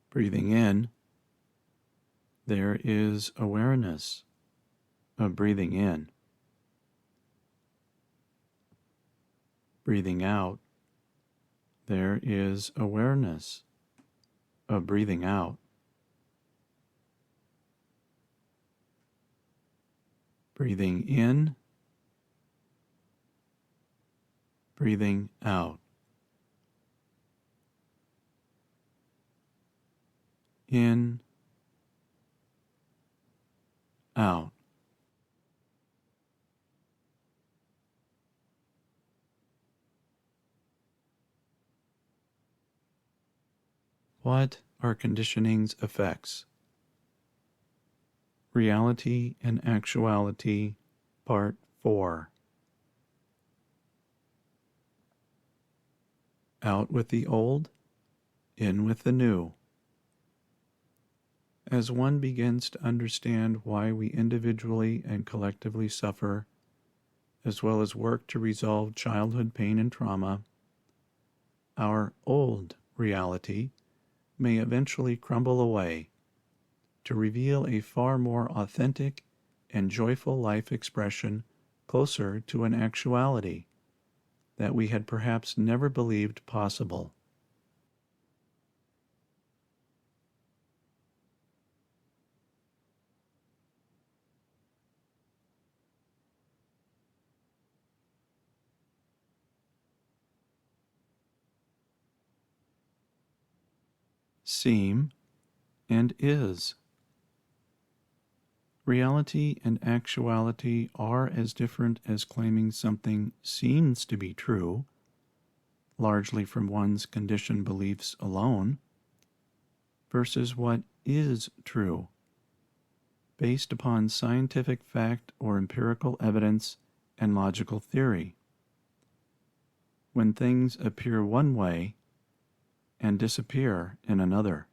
Breathing in, there is awareness of breathing in. Breathing out, there is awareness of breathing out. Breathing in, breathing out. In, out. What are conditioning's effects? Reality and Actuality, Part 4. Out with the old, in with the new. As one begins to understand why we individually and collectively suffer, as well as work to resolve childhood pain and trauma, our old reality may eventually crumble away to reveal a far more authentic and joyful life expression closer to an actuality that we had perhaps never believed possible. Seem and is. Reality and actuality are as different as claiming something seems to be true, largely from one's conditioned beliefs alone, versus what is true, based upon scientific fact or empirical evidence and logical theory. When things appear one way and disappear in another.